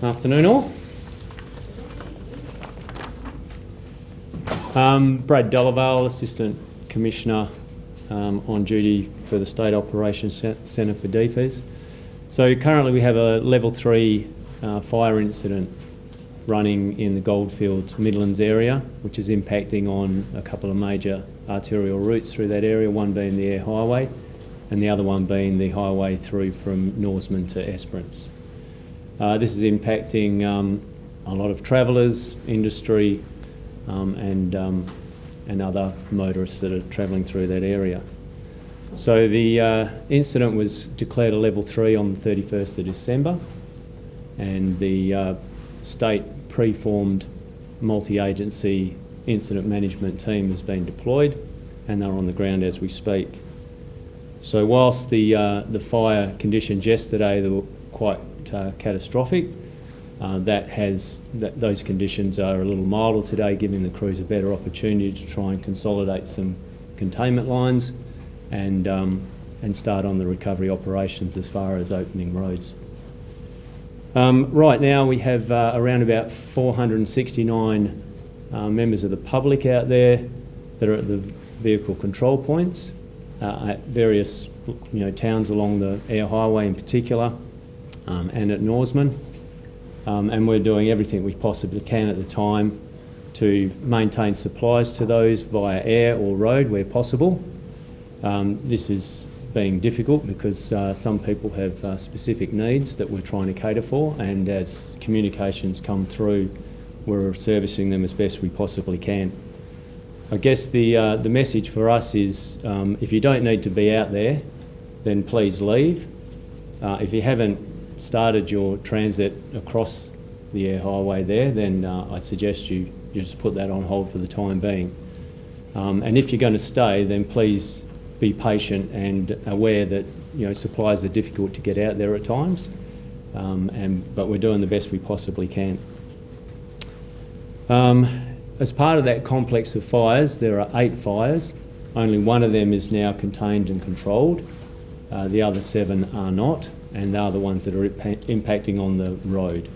Afternoon all. Brad Delaval, Assistant Commissioner on duty for the State Operations Centre for DFES. So currently we have a level 3 fire incident running in the Goldfields Midlands area, which is impacting on a couple of major arterial routes through that area, one being the Air Highway and the other one being the highway through from Norseman to Esperance. This is impacting a lot of travellers, industry and other motorists that are travelling through that area. So the incident was declared a level 3 on the 31st of December, and the state pre-formed multi-agency incident management team has been deployed, and they're on the ground as we speak. So whilst the fire conditions yesterday they were quite catastrophic, those conditions are a little milder today, giving the crews a better opportunity to try and consolidate some containment lines and start on the recovery operations as far as opening roads. Right now we have around about 469 members of the public out there that are at the vehicle control points at various towns along the Air Highway in particular, and at Norseman. And we're doing everything we possibly can at the time to maintain supplies to those via air or road where possible. This is being difficult because some people have specific needs that we're trying to cater for, and as communications come through, we're servicing them as best we possibly can. I guess the message for us is if you don't need to be out there, then please leave. If you haven't started your transit across the Air Highway there, then I'd suggest you just put that on hold for the time being. And if you're going to stay, then please be patient and aware that supplies are difficult to get out there at times, but we're doing the best we possibly can. As part of that complex of fires, there are 8 fires. Only one of them is now contained and controlled. The other 7 are not, and they are the ones that are impacting on the road.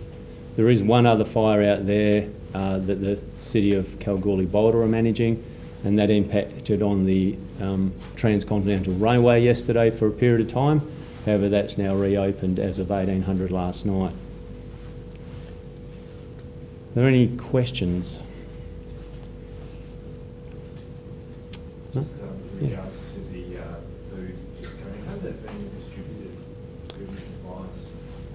There is one other fire out there that the City of Kalgoorlie-Boulder are managing, and that impacted on the Transcontinental Railway yesterday for a period of time. However, that's now reopened as of 1800 last night. Are there any questions? Just with regards to the food that's going, how's that being distributed?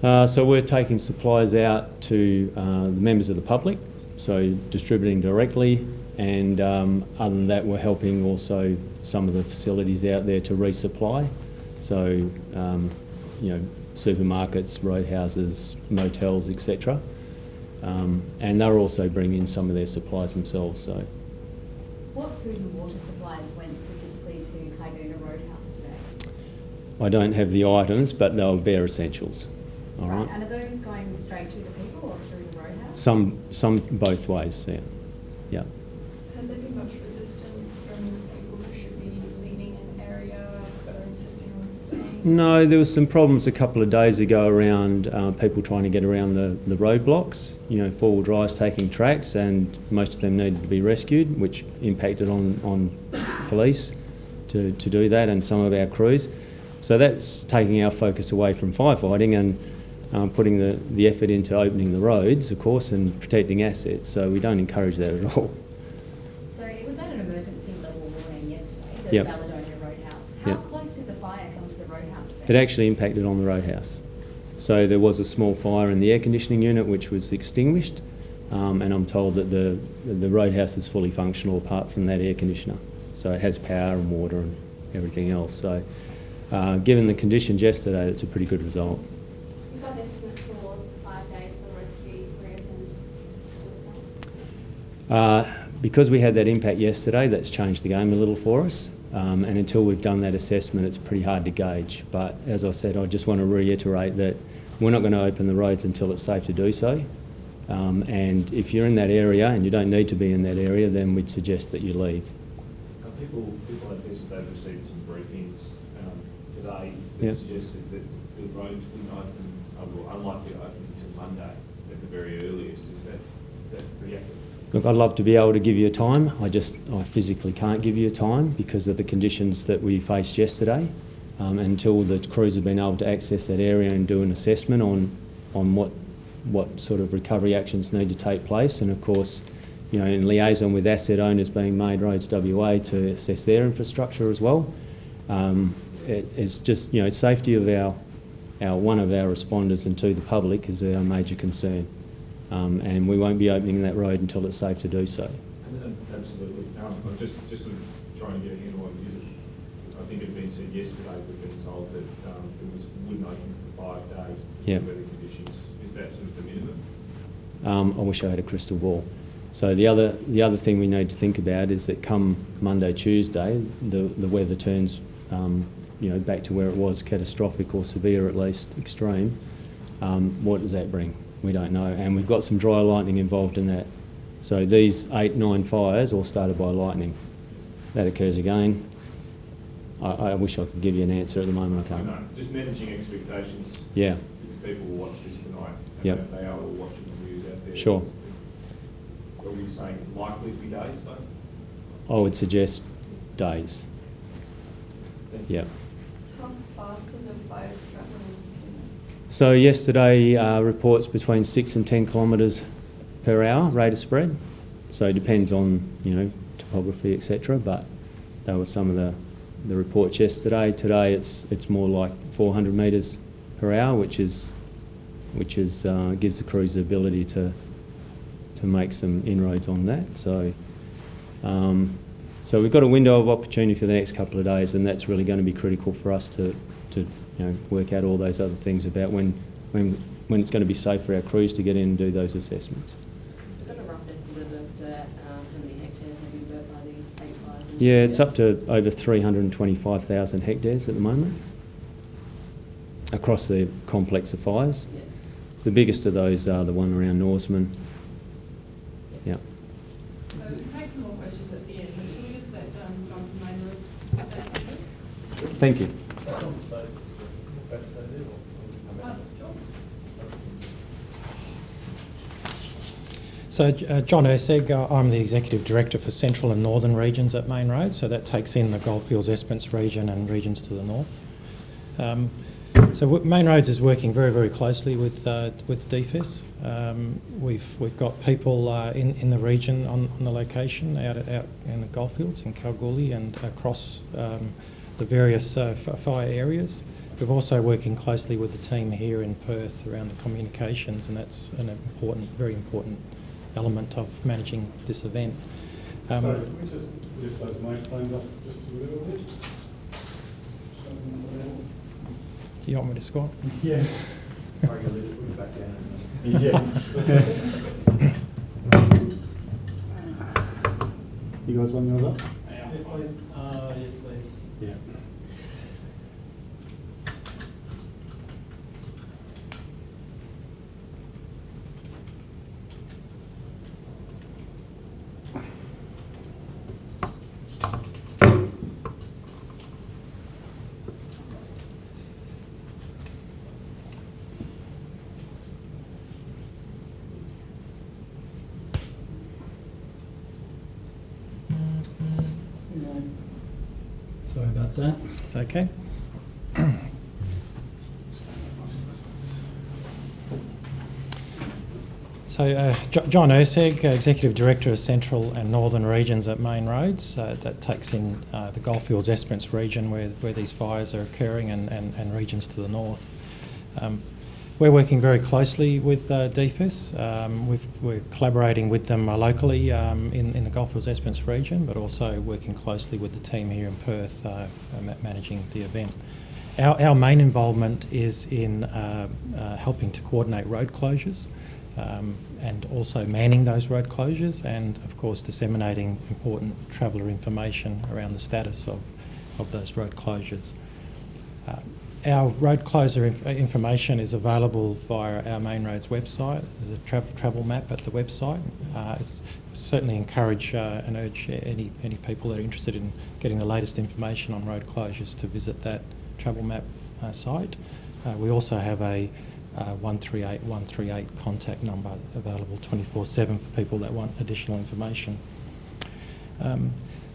So we're taking supplies out to the members of the public, so distributing directly, and other than that we're helping also some of the facilities out there to resupply. So supermarkets, roadhouses, motels, etc. And they're also bringing in some of their supplies themselves. So, what food and water supplies went specifically to Kaiguna Roadhouse today? I don't have the items, but they'll bare essentials. All right. And are those going straight to the people or through the roadhouse? Some both ways. Yeah. Yeah. Has there been much resistance from people who should be leaving an area but are insisting on staying? No, there was some problems a couple of days ago around people trying to get around the roadblocks. Four-wheel drives taking tracks, and most of them needed to be rescued, which impacted on police to do that and some of our crews. So that's taking our focus away from firefighting and putting the effort into opening the roads, of course, and protecting assets. So we don't encourage that at all. So it was at an emergency level warning yesterday, the Yep. Baladonia Roadhouse. How Yep. close did the fire come to the roadhouse then? It actually impacted on the roadhouse. So there was a small fire in the air conditioning unit which was extinguished, and I'm told that the roadhouse is fully functional apart from that air conditioner. So it has power and water and everything else. So given the conditions yesterday, it's a pretty good result. Is that estimate for 5 days for the rescue reopened still the same? Because we had that impact yesterday, that's changed the game a little for us. And until we've done that assessment, it's pretty hard to gauge. But as I said, I just want to reiterate that we're not going to open the roads until it's safe to do so. And if you're in that area and you don't need to be in that area, then we'd suggest that you leave. People like this, they've received some briefings today Yep. that suggested that the roads wouldn't open, or unlikely to open until Monday at the very earliest. Is that pretty accurate? Look, I'd love to be able to give you a time. I physically can't give you a time because of the conditions that we faced yesterday. Until the crews have been able to access that area and do an assessment on what sort of recovery actions need to take place, and of course, you know, in liaison with asset owners being Main Roads WA to assess their infrastructure as well. It's just, you know, safety of one of our responders and to the public is our major concern, and we won't be opening that road until it's safe to do so. Absolutely. I'm just sort of trying to get a handle on it. I think it had been said yesterday, we've been told that it wouldn't open for 5 days Yeah. weather conditions. Is that sort of the minimum? I wish I had a crystal ball. So the other thing we need to think about is that come Monday, Tuesday, the weather turns, you know, back to where it was, catastrophic or severe at least, extreme. What does that bring? We don't know, and we've got some dry lightning involved in that. So these 8-9 fires all started by lightning. That occurs again. I wish I could give you an answer at the moment. I can't. No, just managing expectations. Yeah. Because people will watch this tonight, and Yep. they are all watching the news out there. Sure. Are we saying likely to be days, though? I would suggest days. Yeah. How fast are the fires travelling? So yesterday, reports between 6 and 10 kilometres per hour rate of spread. So it depends on, you know, topography, etc. But that was some of the reports yesterday. Today it's more like 400 metres per hour, which gives the crews the ability to make some inroads on that. So so we've got a window of opportunity for the next couple of days, and that's really going to be critical for us to you know, work out all those other things about when it's going to be safe for our crews to get in and do those assessments. We've got a rough estimate as to how many hectares have been burnt by these 8 fires? Yeah, it's up to over 325,000 hectares at the moment across the complex of fires. Yeah. The biggest of those are the one around Norseman. Yeah. So we can take some more questions at the end, but can we just let John from Main Roads say something? Thank you. Sure. So John Erseg, I'm the Executive Director for Central and Northern Regions at Main Roads, so that takes in the Goldfields Esperance region and regions to the north. So Main Roads is working very, very closely with DFES. We've got people in the region on the location, out in the Goldfields, in Kalgoorlie and across the various fire areas. We're also working closely with the team here in Perth around the communications, and that's an important, very important element of managing this event. So can we just lift those microphones up just a little bit? Do you want me to squat? Yeah. Sorry, you'll leave it, put it back down. Yeah. You guys want yours up? Yes, please. Yes, please. Yeah. Sorry about that. It's okay. So John Erseg, Executive Director of Central and Northern Regions at Main Roads. That takes in the Goldfields Esperance region where these fires are occurring and regions to the north. We're working very closely with DFES. We're collaborating with them locally in the Goldfields Esperance region, but also working closely with the team here in Perth managing the event. Our main involvement is in helping to coordinate road closures and also manning those road closures and, of course, disseminating important traveller information around the status of those road closures. Our road closure information is available via our Main Roads website. There's a travel map at the website. Certainly encourage and urge any people that are interested in getting the latest information on road closures to visit that travel map site. We also have a 138 138 contact number available 24/7 for people that want additional information.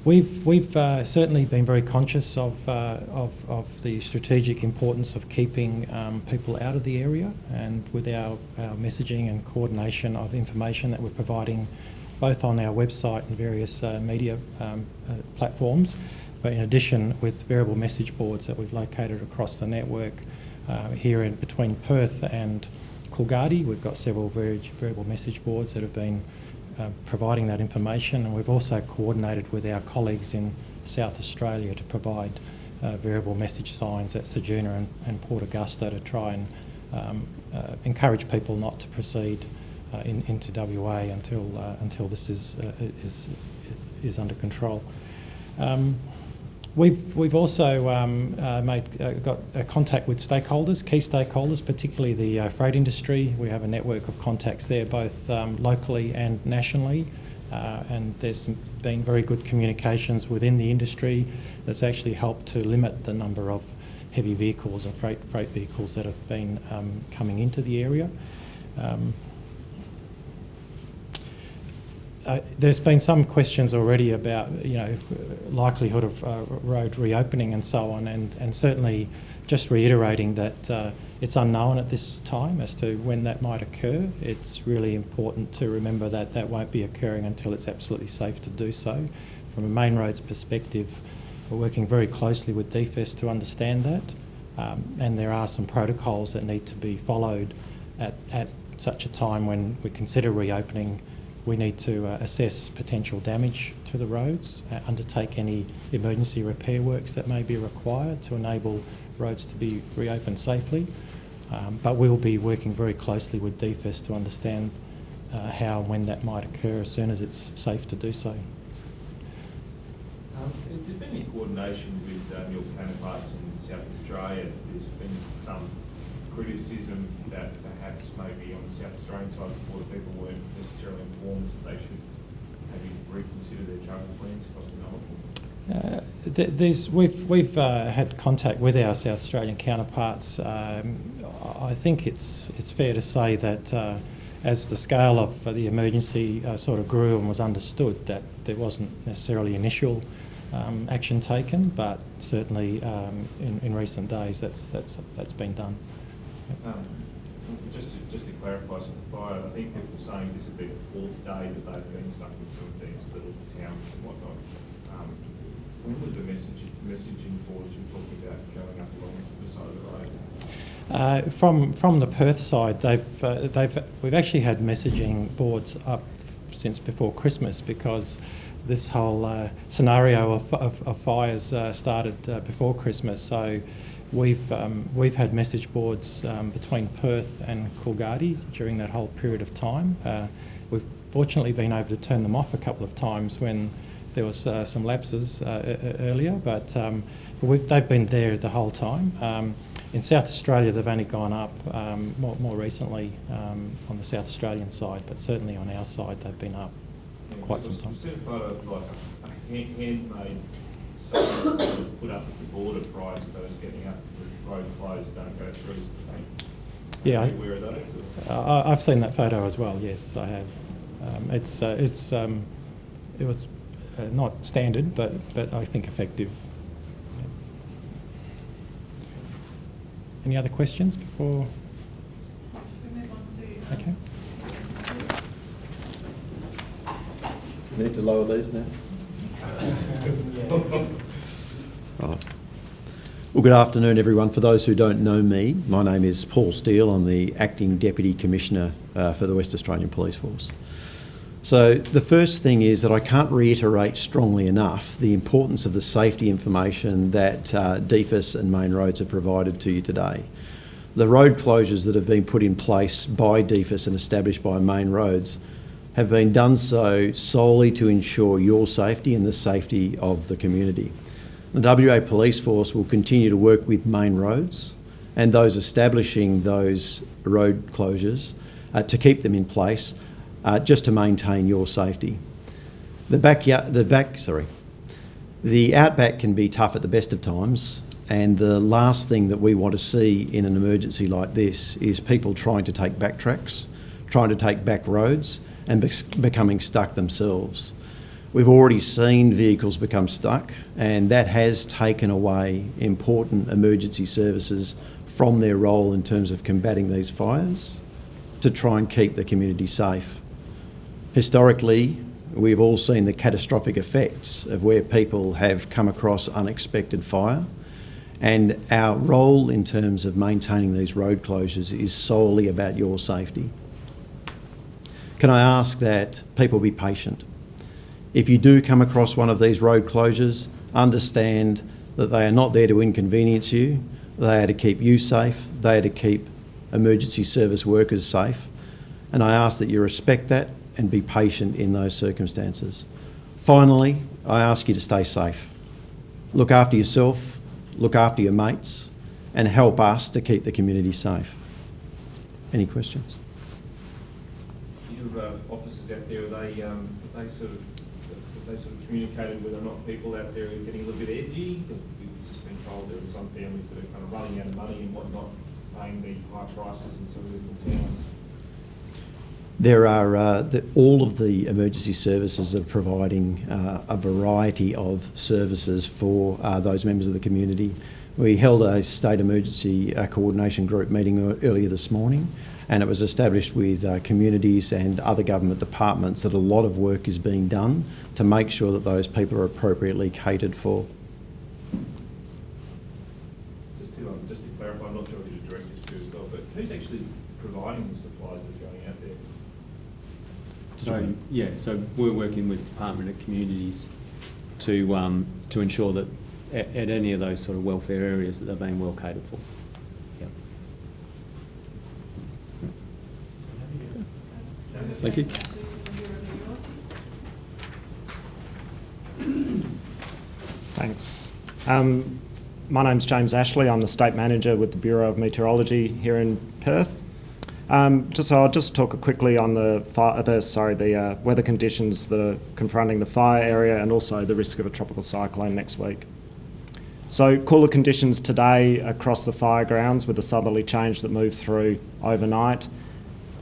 We've certainly been very conscious of the strategic importance of keeping people out of the area, and with our messaging and coordination of information that we're providing both on our website and various media platforms, but in addition with variable message boards that we've located across the network here in between Perth and Coolgardie. We've got several variable message boards that have been providing that information, and we've also coordinated with our colleagues in South Australia to provide variable message signs at Ceduna and Port Augusta to try and encourage people not to proceed into WA until this is under control. We've also got contact with stakeholders, key stakeholders, particularly the freight industry. We have a network of contacts there, both locally and nationally, and there's been very good communications within the industry that's actually helped to limit the number of heavy vehicles and freight vehicles that have been coming into the area. There's been some questions already about, likelihood of road reopening and so on, and certainly just reiterating that it's unknown at this time as to when that might occur. It's really important to remember that that won't be occurring until it's absolutely safe to do so. From a main roads perspective, we're working very closely with DFES to understand that, and there are some protocols that need to be followed at such a time when we consider reopening. We need to assess potential damage to the roads, undertake any emergency repair works that may be required to enable roads to be reopened safely. But we'll be working very closely with DFES to understand how and when that might occur as soon as it's safe to do so. Has there been any coordination with your counterparts in South Australia? There's been some criticism that perhaps maybe on the South Australian side before the people weren't necessarily informed that they should maybe reconsider their travel plans across the North? We've had contact with our South Australian counterparts. I think it's fair to say that as the scale of the emergency sort of grew and was understood, that there wasn't necessarily initial action taken, but certainly in recent days that's been done. Just to clarify some fire, I think people are saying this would be the fourth day that they've been stuck in some of these little towns and whatnot. When were the messaging boards you're talking about going up along the side of the road? From the Perth side, we've actually had messaging boards up since before Christmas, because this whole scenario of fires started before Christmas. So we've had message boards between Perth and Coolgardie during that whole period of time. We've fortunately been able to turn them off a couple of times when there was some lapses earlier, but they've been there the whole time. In South Australia, they've only gone up more recently on the South Australian side, but certainly on our side, they've been up quite some time. We've seen a photo of like a handmade sign put up at the border prior to those getting up, because the road closed, don't go through. Yeah, Are you aware of those? I've seen that photo as well. Yes, I have. It was not standard, but I think effective. Any other questions before? Should we move on to? Okay. Need to lower these now? Right. Well, good afternoon, everyone. For those who don't know me, my name is Paul Steele. I'm the Acting Deputy Commissioner for the West Australian Police Force. So the first thing is that I can't reiterate strongly enough the importance of the safety information that DFES and Main Roads have provided to you today. The road closures that have been put in place by DFES and established by Main Roads have been done so solely to ensure your safety and the safety of the community. The WA Police Force will continue to work with Main Roads and those establishing those road closures to keep them in place, just to maintain your safety. The outback can be tough at the best of times, And the last thing that we want to see in an emergency like this is people trying to take back tracks, trying to take back roads and becoming stuck themselves. We've already seen vehicles become stuck, and that has taken away important emergency services from their role in terms of combating these fires to try and keep the community safe. Historically, we've all seen the catastrophic effects of where people have come across unexpected fire, and our role in terms of maintaining these road closures is solely about your safety. Can I ask that people be patient? If you do come across one of these road closures, understand that they are not there to inconvenience you. They are to keep you safe. They are to keep emergency service workers safe. And I ask that you respect that and be patient in those circumstances. Finally, I ask you to stay safe. Look after yourself, look after your mates, and help us to keep the community safe. Any questions? Your officers out there, are they sort of communicated whether or not people out there are getting a little bit edgy? We've just been told there are some families that are kind of running out of money and whatnot, paying the high prices in some of these little towns. There are all of the emergency services are providing a variety of services for those members of the community. We held a state emergency coordination group meeting earlier this morning, and it was established with communities and other government departments that a lot of work is being done to make sure that those people are appropriately catered for. Just to clarify, I'm not sure if you direct this to as well, but who's actually providing the supplies that are going out there? So we're working with Department of Communities to ensure that at any of those sort of welfare areas that they're being well catered for. Yep. Thank you. Thanks. My name's James Ashley. I'm the State Manager with the Bureau of Meteorology here in Perth. I'll just talk quickly on the weather conditions that are confronting the fire area and also the risk of a tropical cyclone next week. So cooler conditions today across the fire grounds with the southerly change that moved through overnight,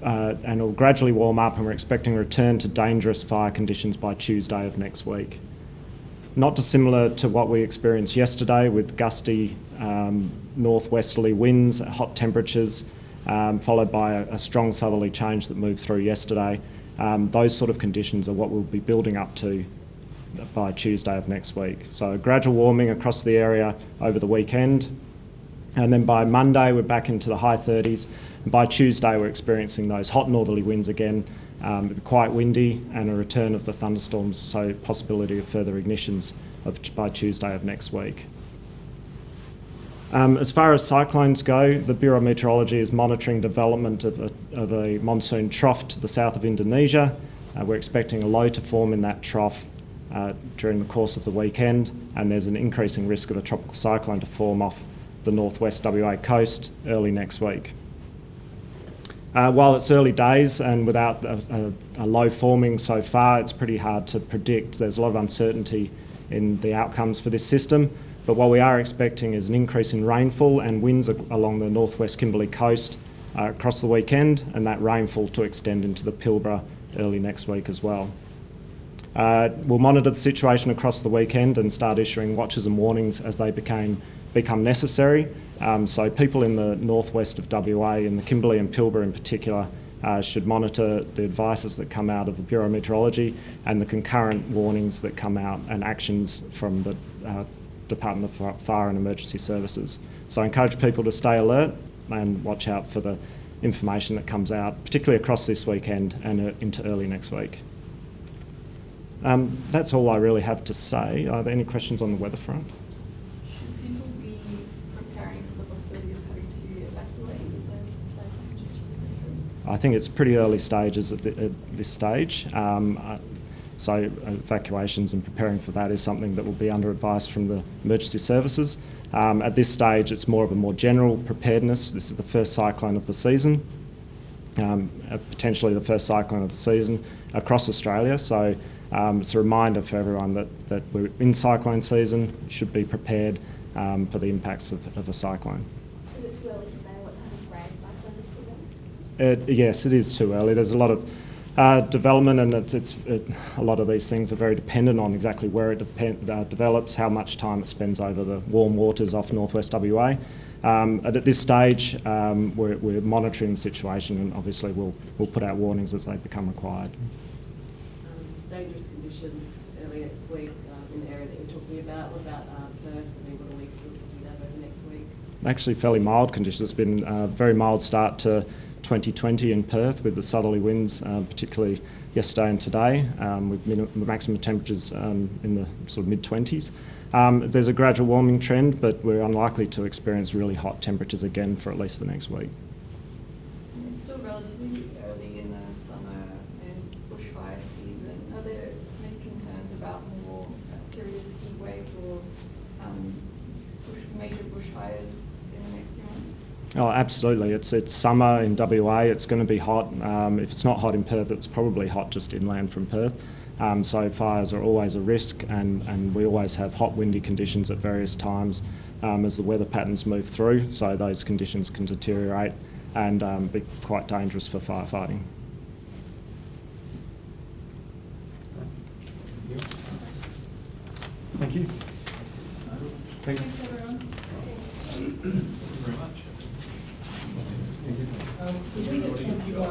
and it'll gradually warm up, and we're expecting a return to dangerous fire conditions by Tuesday of next week. Not dissimilar to what we experienced yesterday with gusty northwesterly winds, hot temperatures, followed by a strong southerly change that moved through yesterday. Those sort of conditions are what we'll be building up to by Tuesday of next week. So gradual warming across the area over the weekend, and then by Monday we're back into the high 30s, and by Tuesday we're experiencing those hot northerly winds again, quite windy, and a return of the thunderstorms, so possibility of further ignitions by Tuesday of next week. As far as cyclones go, the Bureau of Meteorology is monitoring development of a monsoon trough to the south of Indonesia. We're expecting a low to form in that trough during the course of the weekend, and there's an increasing risk of a tropical cyclone to form off the northwest WA coast early next week. While it's early days and without a low forming so far, it's pretty hard to predict. There's a lot of uncertainty in the outcomes for this system. But what we are expecting is an increase in rainfall and winds along the northwest Kimberley coast across the weekend, and that rainfall to extend into the Pilbara early next week as well. We'll monitor the situation across the weekend and start issuing watches and warnings as they become necessary. So people in the northwest of WA, in the Kimberley and Pilbara in particular, should monitor the advices that come out of the Bureau of Meteorology and the concurrent warnings that come out and actions from the Department of Fire and Emergency Services. So I encourage people to stay alert and watch out for the information that comes out, particularly across this weekend and into early next week. That's all I really have to say. Are there any questions on the weather front? Should people be preparing for the possibility of having to evacuate with the cyclone? I think it's pretty early stages at this stage. So evacuations and preparing for that is something that will be under advice from the emergency services. At this stage, it's more of a more general preparedness. This is the first cyclone of the season, potentially the first cyclone of the season across Australia. So it's a reminder for everyone that we're in cyclone season, should be prepared, for the impacts of a cyclone. Is it too early to say what type of brand cyclone this will be? Yes, it is too early. There's a lot of development, and a lot of these things are very dependent on exactly where it develops, how much time it spends over the warm waters off northwest WA. At this stage, we're monitoring the situation, and obviously we'll put out warnings as they become required. Dangerous conditions early next week in the area that you're talking about. What about Perth? I mean, what are we still looking at over next week? Actually, fairly mild conditions. It's been a very mild start to 2020 in Perth with the southerly winds, particularly yesterday and today, with maximum temperatures in the sort of mid-20s. There's a gradual warming trend, but we're unlikely to experience really hot temperatures again for at least the next week. It's still relatively early in the summer and bushfire season. Are there any concerns about more serious heat waves or major bushfires in the next few months? Oh, absolutely. It's summer in WA. It's going to be hot. If it's not hot in Perth, it's probably hot just inland from Perth. So fires are always a risk, and we always have hot, windy conditions at various times as the weather patterns move through. So those conditions can deteriorate and be quite dangerous for firefighting. Thank you. Thanks, everyone. Thank you very much.